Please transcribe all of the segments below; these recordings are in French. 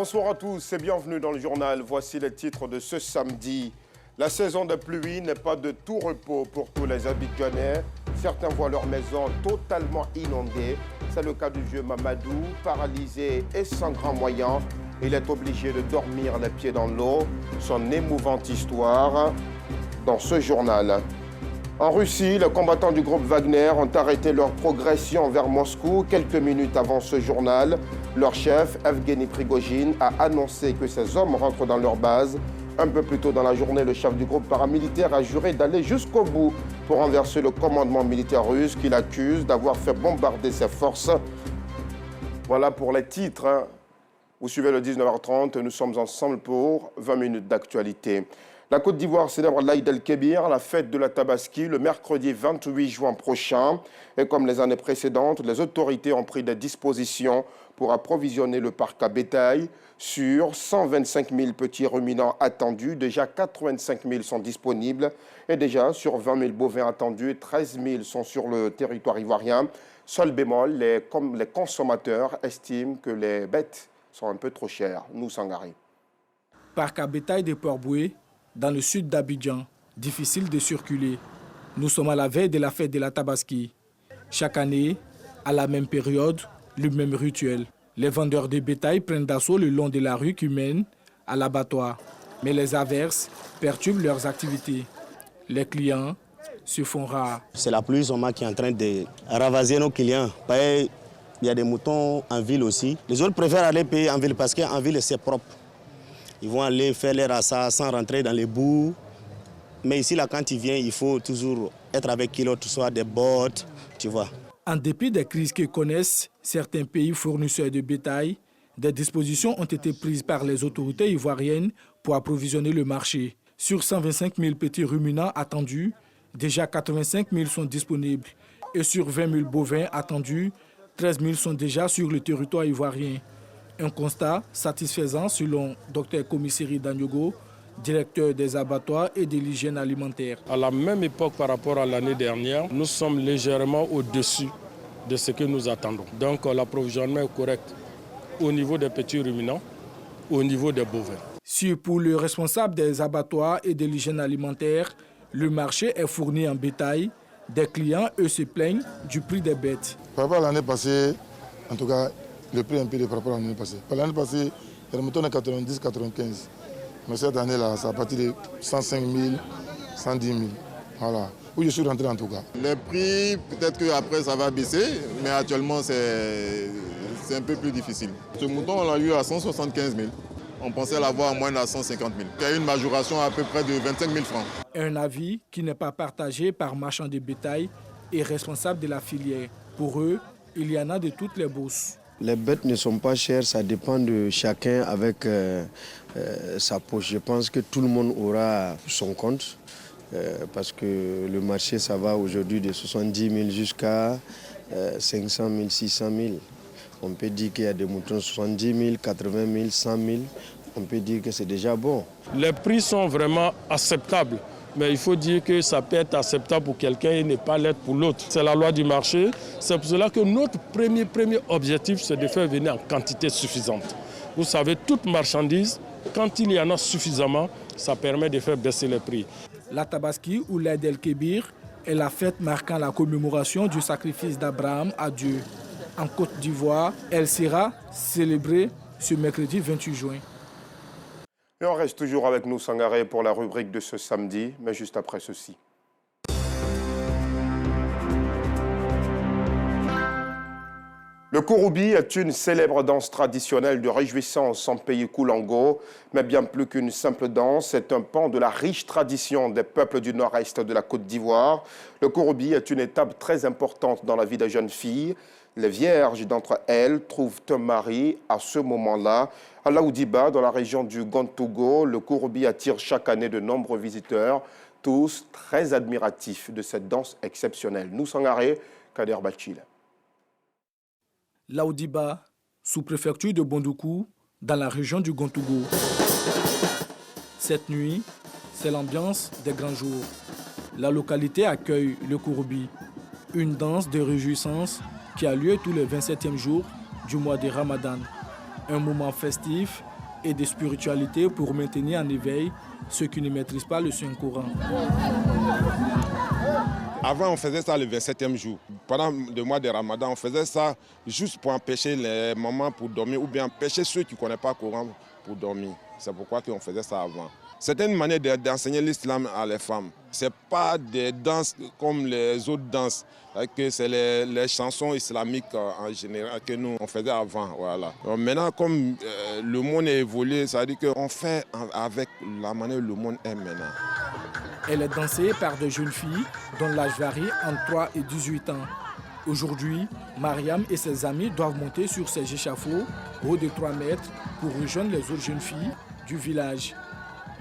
Bonsoir à tous et bienvenue dans le journal. Voici les titres de ce samedi. La saison de pluie n'est pas de tout repos pour tous les Abidjanais. Certains voient leur maison totalement inondée. C'est le cas du vieux Mamadou, paralysé et sans grand moyen. Il est obligé de dormir les pieds dans l'eau. Son émouvante histoire dans ce journal. En Russie, les combattants du groupe Wagner ont arrêté leur progression vers Moscou quelques minutes avant ce journal. Leur chef, Evgeny Prigojine, a annoncé que ces hommes rentrent dans leur base. Un peu plus tôt dans la journée, le chef du groupe paramilitaire a juré d'aller jusqu'au bout pour renverser le commandement militaire russe qu'il accuse d'avoir fait bombarder ses forces. Voilà pour les titres. Vous suivez le 19h30, nous sommes ensemble pour 20 minutes d'actualité. La Côte d'Ivoire célèbre l'Aïd el-Kébir, la fête de la Tabaski, le mercredi 28 juin prochain. Et comme les années précédentes, les autorités ont pris des dispositions pour approvisionner le parc à bétail. Sur 125 000 petits ruminants attendus, déjà 85 000 sont disponibles. Et déjà, sur 20 000 bovins attendus, 13 000 sont sur le territoire ivoirien. Seul bémol, les consommateurs estiment que les bêtes sont un peu trop chères. Nous, Sangaré. Parc à bétail des Port-Boué, dans le sud d'Abidjan, difficile de circuler. Nous sommes à la veille de la fête de la Tabaski. Chaque année, à la même période, le même rituel. Les vendeurs de bétail prennent d'assaut le long de la rue qui mène à l'abattoir. Mais les averses perturbent leurs activités. Les clients se font rares. C'est la pluie seulement qui est en train de ravager nos clients. Il y a des moutons en ville aussi. Les autres préfèrent aller payer en ville parce qu'en ville, c'est propre. Ils vont aller faire les rassas sans rentrer dans les boues. Mais ici, là, quand ils viennent, il faut toujours être avec qui l'autre soit des bottes, tu vois. En dépit des crises que connaissent certains pays fournisseurs de bétail, des dispositions ont été prises par les autorités ivoiriennes pour approvisionner le marché. Sur 125 000 petits ruminants attendus, déjà 85 000 sont disponibles. Et sur 20 000 bovins attendus, 13 000 sont déjà sur le territoire ivoirien. Un constat satisfaisant selon Dr Komiseri Danyogo, directeur des abattoirs et de l'hygiène alimentaire. À la même époque par rapport à l'année dernière, nous sommes légèrement au-dessus de ce que nous attendons. Donc l'approvisionnement est correct au niveau des petits ruminants, au niveau des bovins. Si pour le responsable des abattoirs et de l'hygiène alimentaire, le marché est fourni en bétail, des clients, eux, se plaignent du prix des bêtes. Par rapport à l'année passée, en tout cas, le prix est un peu par rapport à l'année passée. L'année passée, il y a le mouton à 90-95. Mais cette année-là, c'est à partir de 105 000, 110 000. Voilà. Où je suis rentré en tout cas. Les prix, peut-être qu'après ça va baisser, mais actuellement c'est un peu plus difficile. Ce mouton, on l'a eu à 175 000. On pensait l'avoir à moins de 150 000. Il y a une majoration à peu près de 25 000 francs. Un avis qui n'est pas partagé par marchands de bétail et responsables de la filière. Pour eux, il y en a de toutes les bourses. Les bêtes ne sont pas chères, ça dépend de chacun avec sa poche. Je pense que tout le monde aura son compte parce que le marché, ça va aujourd'hui de 70 000 jusqu'à 500 000, 600 000. On peut dire qu'il y a des moutons 70 000, 80 000, 100 000. On peut dire que c'est déjà bon. Les prix sont vraiment acceptables. Mais il faut dire que ça peut être acceptable pour quelqu'un et ne pas l'être pour l'autre. C'est la loi du marché. C'est pour cela que notre premier objectif, c'est de faire venir en quantité suffisante. Vous savez, toute marchandise, quand il y en a suffisamment, ça permet de faire baisser les prix. La Tabaski ou l'Aïd el-Kébir est la fête marquant la commémoration du sacrifice d'Abraham à Dieu. En Côte d'Ivoire, elle sera célébrée ce mercredi 28 juin. Et on reste toujours avec nous, Sangaré, pour la rubrique de ce samedi, mais juste après ceci. Le Kouroubi est une célèbre danse traditionnelle de réjouissance en pays Koulango, mais bien plus qu'une simple danse, c'est un pan de la riche tradition des peuples du nord-est de la Côte d'Ivoire. Le Kouroubi est une étape très importante dans la vie des jeunes filles. Les vierges d'entre elles trouvent un mari à ce moment-là. À Laoudiba, dans la région du Gontougo, le Kouroubi attire chaque année de nombreux visiteurs, tous très admiratifs de cette danse exceptionnelle. Nous, Sangaré, Kader Bachil. Laoudiba, sous-préfecture de Bondoukou, dans la région du Gontougo. Cette nuit, c'est l'ambiance des grands jours. La localité accueille le Kouroubi, une danse de réjouissance qui a lieu tous les 27e jours du mois de Ramadan. Un moment festif et de spiritualité pour maintenir en éveil ceux qui ne maîtrisent pas le Saint-Coran. Avant, on faisait ça le 27e jour. Pendant le mois de Ramadan, on faisait ça juste pour empêcher les mamans pour dormir ou bien empêcher ceux qui ne connaissent pas le Coran pour dormir. C'est pourquoi on faisait ça avant. C'est une manière d'enseigner l'islam à les femmes. Ce n'est pas des danses comme les autres danses, que c'est les chansons islamiques en général que nous on faisait avant. Voilà. Donc maintenant, comme le monde est évolué, ça veut dire qu'on fait avec la manière dont le monde est maintenant. Elle est dansée par de jeunes filles dont l'âge varie entre 3 et 18 ans. Aujourd'hui, Mariam et ses amis doivent monter sur ces échafauds hauts de 3 mètres pour rejoindre les autres jeunes filles du village.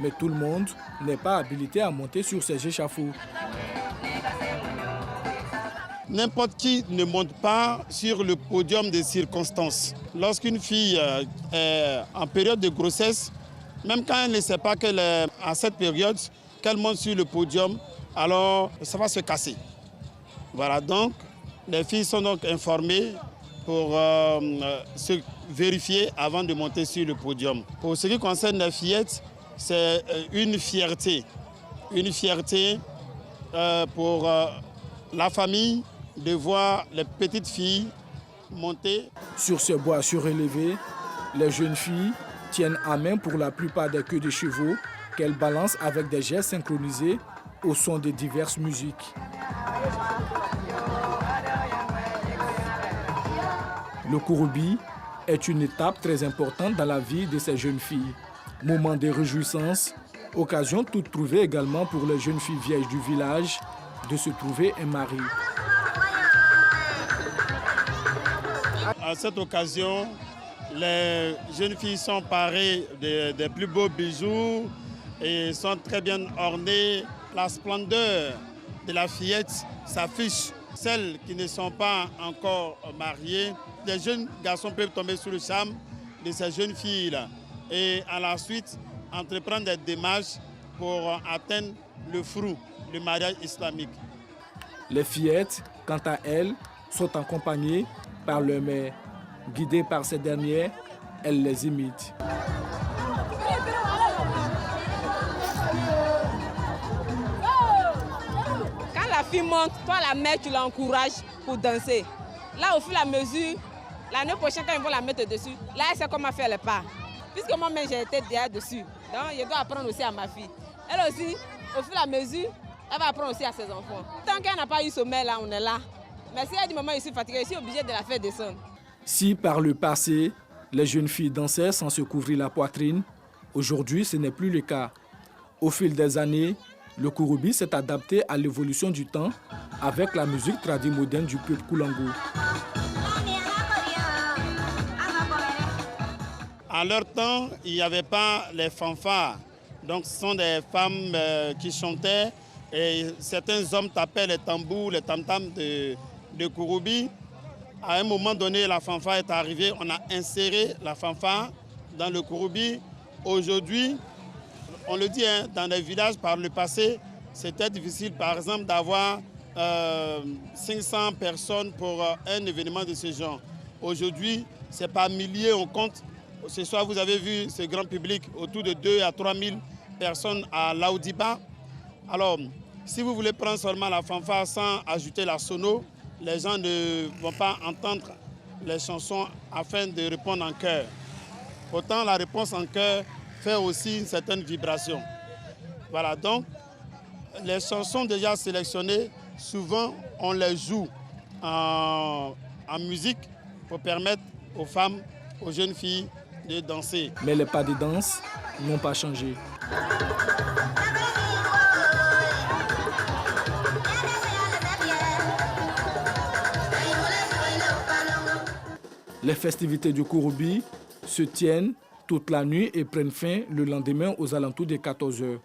Mais tout le monde n'est pas habilité à monter sur ces échafauds. N'importe qui ne monte pas sur le podium des circonstances. Lorsqu'une fille est en période de grossesse, même quand elle ne sait pas qu'elle est à cette période, qu'elle monte sur le podium, alors ça va se casser. Voilà, donc les filles sont donc informées pour se vérifier avant de monter sur le podium. Pour ce qui concerne les fillettes, c'est une fierté pour la famille de voir les petites filles monter. Sur ce bois surélevé, les jeunes filles tiennent à main pour la plupart des queues de chevaux qu'elles balancent avec des gestes synchronisés au son de diverses musiques. Le Kouroubi est une étape très importante dans la vie de ces jeunes filles. Moment de réjouissance, occasion toute trouvée également pour les jeunes filles vierges du village de se trouver un mari. À cette occasion, les jeunes filles sont parées des plus beaux bijoux et sont très bien ornées. La splendeur de la fillette s'affiche. Celles qui ne sont pas encore mariées, les jeunes garçons peuvent tomber sous le charme de ces jeunes filles-là et à la suite entreprendre des démarches pour atteindre le fruit du mariage islamique. Les fillettes, quant à elles, sont accompagnées par leur mère. Guidées par ces dernières, elles les imitent. Quand la fille monte, toi la mère, tu l'encourages pour danser. Là, au fur et à mesure, l'année prochaine, quand ils vont la mettre dessus, là, elle sait comment faire les pas. Puisque moi-même, j'ai été déjà dessus. Donc, je dois apprendre aussi à ma fille. Elle aussi, au fur et à mesure, elle va apprendre aussi à ses enfants. Tant qu'elle n'a pas eu sommeil, là, on est là. Mais si elle dit, maman, je suis fatiguée, je suis obligée de la faire descendre. Si par le passé, les jeunes filles dansaient sans se couvrir la poitrine, aujourd'hui, ce n'est plus le cas. Au fil des années, le Kouroubi s'est adapté à l'évolution du temps avec la musique traditionnelle moderne du peuple Koulango. À leur temps, il n'y avait pas les fanfares. Donc ce sont des femmes qui chantaient et certains hommes tapaient les tambours, les tam-tams de Kouroubi. À un moment donné, la fanfare est arrivée, on a inséré la fanfare dans le Kouroubi. Aujourd'hui, on le dit, hein, dans les villages par le passé, c'était difficile par exemple d'avoir 500 personnes pour un événement de ce genre. Aujourd'hui, c'est par milliers, on compte. Ce soir, vous avez vu ce grand public, autour de 2 à 3 000 personnes à Laoudiba. Alors, si vous voulez prendre seulement la fanfare sans ajouter la sono, les gens ne vont pas entendre les chansons afin de répondre en chœur. Pourtant, la réponse en chœur fait aussi une certaine vibration. Voilà, donc, les chansons déjà sélectionnées, souvent, on les joue en musique pour permettre aux femmes, aux jeunes filles, de danser. Mais les pas de danse n'ont pas changé. Les festivités du Kouroubi se tiennent toute la nuit et prennent fin le lendemain aux alentours de 14 h.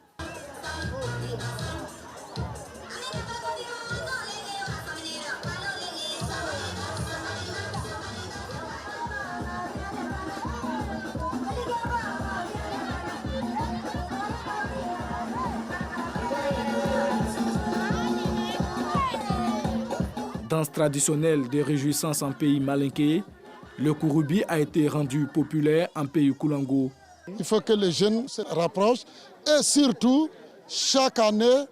Danse traditionnelle de réjouissance en pays malinké, le Kouroubi a été rendu populaire en pays Koulango. Il faut que les jeunes se rapprochent et surtout, chaque année,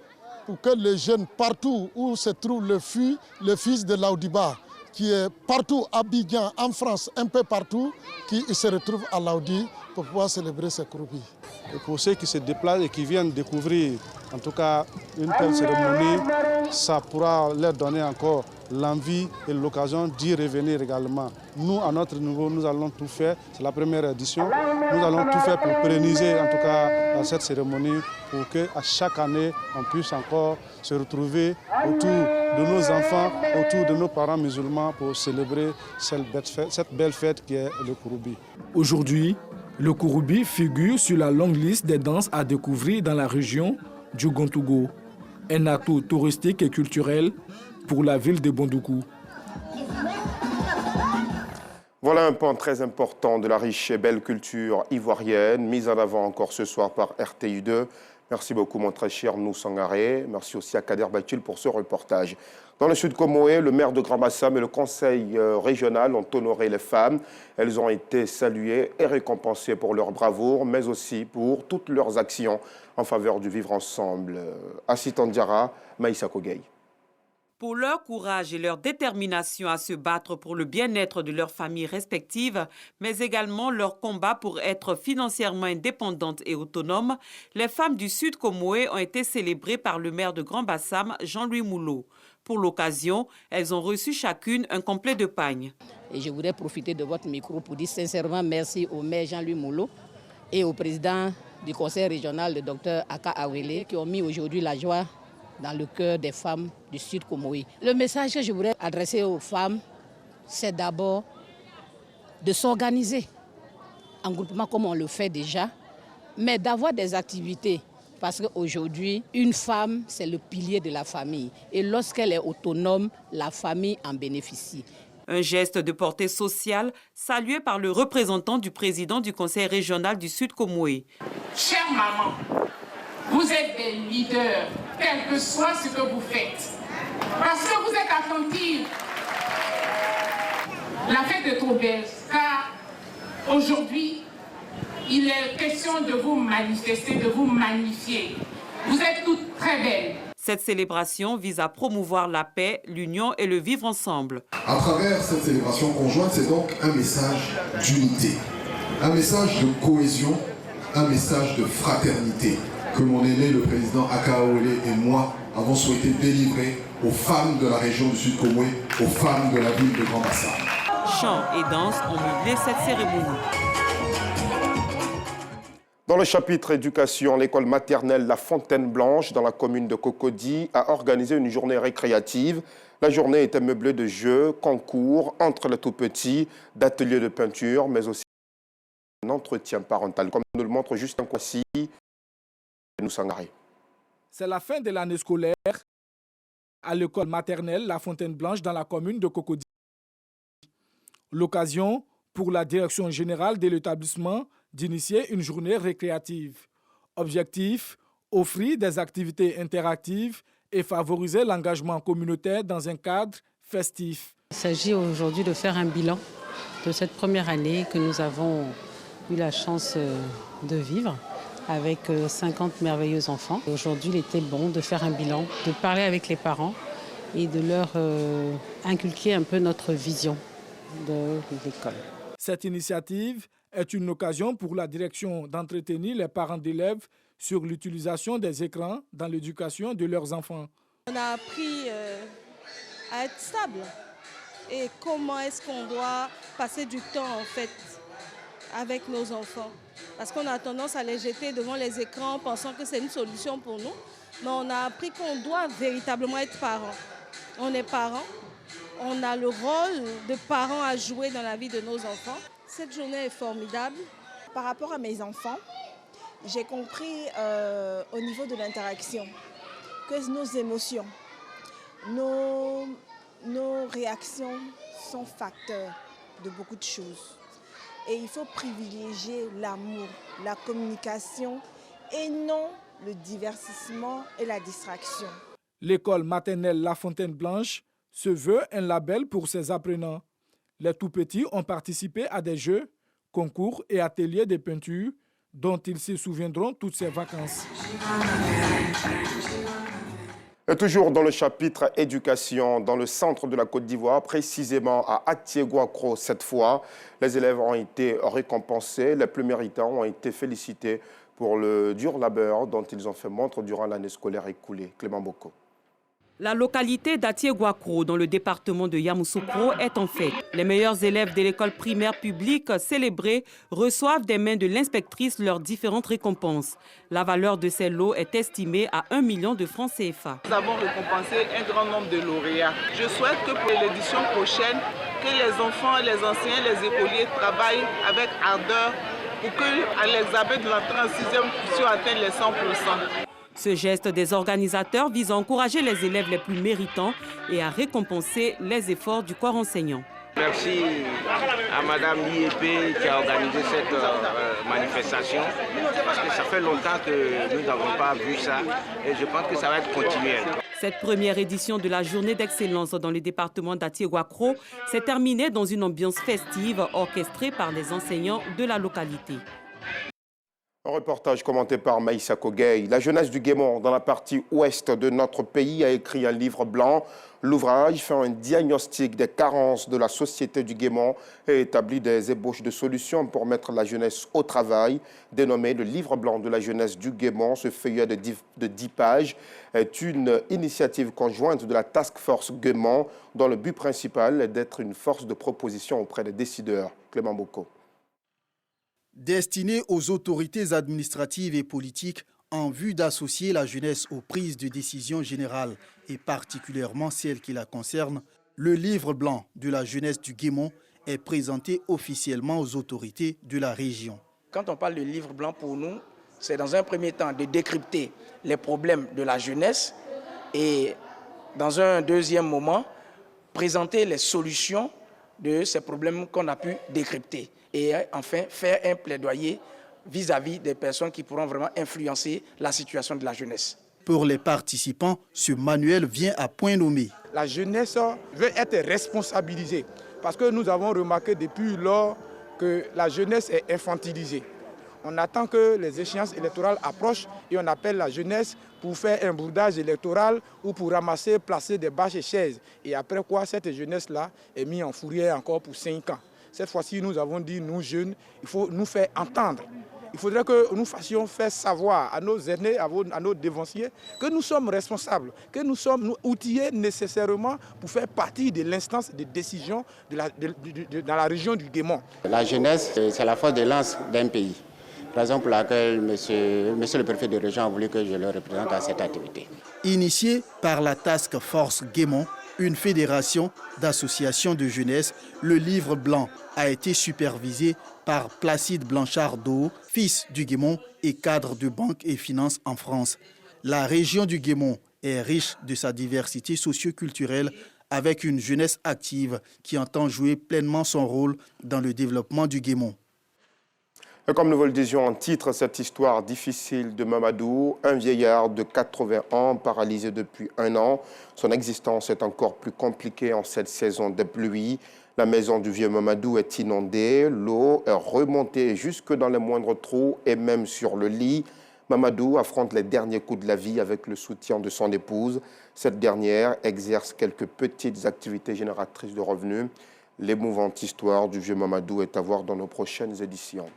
pour que les jeunes, partout où se trouve le fils de Laoudiba, qui est partout à Abidjan, en France, un peu partout, qui se retrouve à Laoudi pour pouvoir célébrer ces Kouroubi. Et pour ceux qui se déplacent et qui viennent découvrir, en tout cas, une telle cérémonie, ça pourra leur donner encore l'envie et l'occasion d'y revenir également. Nous, à notre niveau, nous allons tout faire. C'est la première édition. Nous allons tout faire pour pérenniser, en tout cas, cette cérémonie, pour qu'à chaque année, on puisse encore se retrouver autour de nos enfants, autour de nos parents musulmans pour célébrer cette belle fête qui est le Kouroubi. Aujourd'hui, le Kouroubi figure sur la longue liste des danses à découvrir dans la région du Gontougo, un atout touristique et culturel pour la ville de Bondoukou. Voilà un point très important de la riche et belle culture ivoirienne, mise en avant encore ce soir par RTI2. Merci beaucoup, mon très cher Nou Sangaré. Merci aussi à Kader Batul pour ce reportage. Dans le sud Comoé, le maire de Grand-Bassam et le conseil régional ont honoré les femmes. Elles ont été saluées et récompensées pour leur bravoure, mais aussi pour toutes leurs actions en faveur du vivre ensemble. Assistant Diara, Maïssa Kogay. Pour leur courage et leur détermination à se battre pour le bien-être de leurs familles respectives, mais également leur combat pour être financièrement indépendantes et autonomes, les femmes du Sud Comoé ont été célébrées par le maire de Grand-Bassam, Jean-Louis Moulot. Pour l'occasion, elles ont reçu chacune un complet de pagne. Et je voudrais profiter de votre micro pour dire sincèrement merci au maire Jean-Louis Moulot et au président du conseil régional, le docteur Aka Awele, qui ont mis aujourd'hui la joie dans le cœur des femmes du Sud Comoé. Le message que je voudrais adresser aux femmes, c'est d'abord de s'organiser en groupement comme on le fait déjà, mais d'avoir des activités. Parce qu'aujourd'hui, une femme, c'est le pilier de la famille. Et lorsqu'elle est autonome, la famille en bénéficie. Un geste de portée sociale salué par le représentant du président du conseil régional du Sud Comoé. Chère maman, vous êtes des leaders, quel que soit ce que vous faites. Parce que vous êtes attentive. La fête est trop belle, car aujourd'hui, il est question de vous manifester, de vous magnifier. Vous êtes toutes très belles. Cette célébration vise à promouvoir la paix, l'union et le vivre ensemble. À travers cette célébration conjointe, c'est donc un message d'unité, un message de cohésion, un message de fraternité que mon aîné, le président Aka Awele et moi avons souhaité délivrer aux femmes de la région du Sud Comoé, aux femmes de la ville de Grand-Bassam. Chants et danses ont meublé cette cérémonie. Dans le chapitre éducation, l'école maternelle La Fontaine Blanche, dans la commune de Cocody, a organisé une journée récréative. La journée était meublée de jeux, concours entre les tout-petits, d'ateliers de peinture, mais aussi un entretien parental, comme nous le montre Justin Kwasi. C'est la fin de l'année scolaire à l'école maternelle La Fontaine Blanche, dans la commune de Cocody. L'occasion pour la direction générale de l'établissement d'initier une journée récréative. Objectif, offrir des activités interactives et favoriser l'engagement communautaire dans un cadre festif. Il s'agit aujourd'hui de faire un bilan de cette première année que nous avons eu la chance de vivre avec 50 merveilleux enfants. Aujourd'hui, il était bon de faire un bilan, de parler avec les parents et de leur inculquer un peu notre vision de l'école. Cette initiative est une occasion pour la direction d'entretenir les parents d'élèves sur l'utilisation des écrans dans l'éducation de leurs enfants. On a appris à être stable et comment est-ce qu'on doit passer du temps en fait avec nos enfants. Parce qu'on a tendance à les jeter devant les écrans pensant que c'est une solution pour nous. Mais on a appris qu'on doit véritablement être parents. On est parents, on a le rôle de parents à jouer dans la vie de nos enfants. Cette journée est formidable. Par rapport à mes enfants, j'ai compris au niveau de l'interaction que nos émotions, nos réactions sont facteurs de beaucoup de choses. Et il faut privilégier l'amour, la communication et non le divertissement et la distraction. L'école maternelle La Fontaine Blanche se veut un label pour ses apprenants. Les tout-petits ont participé à des jeux, concours et ateliers de peinture dont ils se souviendront toutes ces vacances. Et toujours dans le chapitre éducation, dans le centre de la Côte d'Ivoire, précisément à Atiéguakro cette fois, les élèves ont été récompensés, les plus méritants ont été félicités pour le dur labeur dont ils ont fait montre durant l'année scolaire écoulée. Clément Boko. La localité d'Atiéguakro, dans le département de Yamoussoukro, est en fête. Les meilleurs élèves de l'école primaire publique célébrée reçoivent des mains de l'inspectrice leurs différentes récompenses. La valeur de ces lots est estimée à 1 million de francs CFA. Nous avons récompensé un grand nombre de lauréats. Je souhaite que pour l'édition prochaine, que les enfants, les enseignants, les écoliers travaillent avec ardeur pour qu'à l'examen de l'entrée en 6e, nous puissions atteindre les 100%. Ce geste des organisateurs vise à encourager les élèves les plus méritants et à récompenser les efforts du corps enseignant. Merci à Madame l'IEP qui a organisé cette manifestation, parce que ça fait longtemps que nous n'avons pas vu ça et je pense que ça va être continuel. Cette première édition de la journée d'excellence dans le département d'Atiéguakro s'est terminée dans une ambiance festive orchestrée par les enseignants de la localité. Un reportage commenté par Maïssa Kogay. La jeunesse du Guémon, dans la partie ouest de notre pays, a écrit un livre blanc. L'ouvrage fait un diagnostic des carences de la société du Guémon et établit des ébauches de solutions pour mettre la jeunesse au travail. Dénommé le livre blanc de la jeunesse du Guémon, ce feuillet de 10 pages est une initiative conjointe de la Task Force Guémon, dont le but principal est d'être une force de proposition auprès des décideurs. Clément Boko. Destiné aux autorités administratives et politiques en vue d'associer la jeunesse aux prises de décision générales et particulièrement celles qui la concernent, le livre blanc de la jeunesse du Guémon est présenté officiellement aux autorités de la région. Quand on parle de livre blanc pour nous, c'est dans un premier temps de décrypter les problèmes de la jeunesse et dans un deuxième moment, présenter les solutions de ces problèmes qu'on a pu décrypter. Et enfin, faire un plaidoyer vis-à-vis des personnes qui pourront vraiment influencer la situation de la jeunesse. Pour les participants, ce manuel vient à point nommé. La jeunesse veut être responsabilisée parce que nous avons remarqué depuis lors que la jeunesse est infantilisée. On attend que les échéances électorales approchent et on appelle la jeunesse pour faire un bourdage électoral ou pour ramasser, placer des bâches et chaises. Et après quoi, cette jeunesse-là est mise en fourrière encore pour 5 ans. Cette fois-ci, nous avons dit, nous jeunes, il faut nous faire entendre. Il faudrait que nous fassions faire savoir à nos aînés, à nos devanciers, que nous sommes responsables, que nous sommes outillés nécessairement pour faire partie de l'instance de décision dans la région du Guémon. La jeunesse, c'est la force de lance d'un pays. Raison pour laquelle monsieur le préfet de région a voulu que je le représente à cette activité. Initié par la Task Force Guémon, une fédération d'associations de jeunesse, le livre blanc a été supervisé par Placide Blanchard-Dau, fils du Guémon et cadre de banque et finances en France. La région du Guémon est riche de sa diversité socio-culturelle avec une jeunesse active qui entend jouer pleinement son rôle dans le développement du Guémon. Et comme nous vous le disions en titre, cette histoire difficile de Mamadou, un vieillard de 80 ans paralysé depuis 1 an. Son existence est encore plus compliquée en cette saison de pluie. La maison du vieux Mamadou est inondée, l'eau est remontée jusque dans les moindres trous et même sur le lit. Mamadou affronte les derniers coups de la vie avec le soutien de son épouse. Cette dernière exerce quelques petites activités génératrices de revenus. L'émouvante histoire du vieux Mamadou est à voir dans nos prochaines éditions.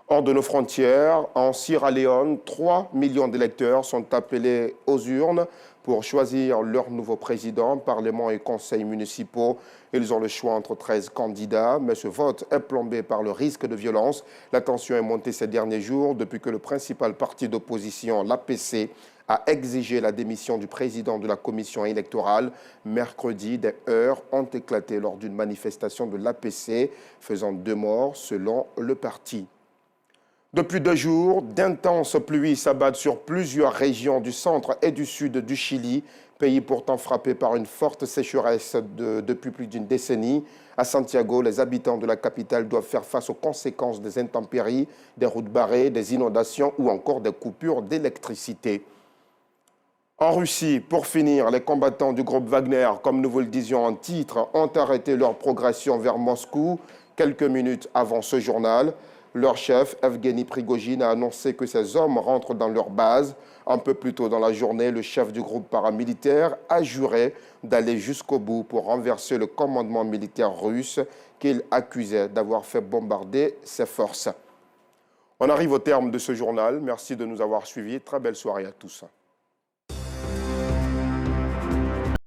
Hors de nos frontières, en Sierra Leone, 3 millions d'électeurs sont appelés aux urnes pour choisir leur nouveau président, parlement et conseils municipaux. Ils ont le choix entre 13 candidats, mais ce vote est plombé par le risque de violence. La tension est montée ces derniers jours depuis que le principal parti d'opposition, l'APC, a exigé la démission du président de la commission électorale. Mercredi, des heurts ont éclaté lors d'une manifestation de l'APC, faisant 2 morts selon le parti. Depuis 2 jours, d'intenses pluies s'abattent sur plusieurs régions du centre et du sud du Chili, pays pourtant frappé par une forte sécheresse depuis plus d'une décennie. À Santiago, les habitants de la capitale doivent faire face aux conséquences des intempéries, des routes barrées, des inondations ou encore des coupures d'électricité. En Russie, pour finir, les combattants du groupe Wagner, comme nous vous le disions en titre, ont arrêté leur progression vers Moscou quelques minutes avant ce journal. Leur chef, Evgeny Prigojine, a annoncé que ces hommes rentrent dans leur base. Un peu plus tôt dans la journée, le chef du groupe paramilitaire a juré d'aller jusqu'au bout pour renverser le commandement militaire russe qu'il accusait d'avoir fait bombarder ses forces. On arrive au terme de ce journal. Merci de nous avoir suivis. Très belle soirée à tous.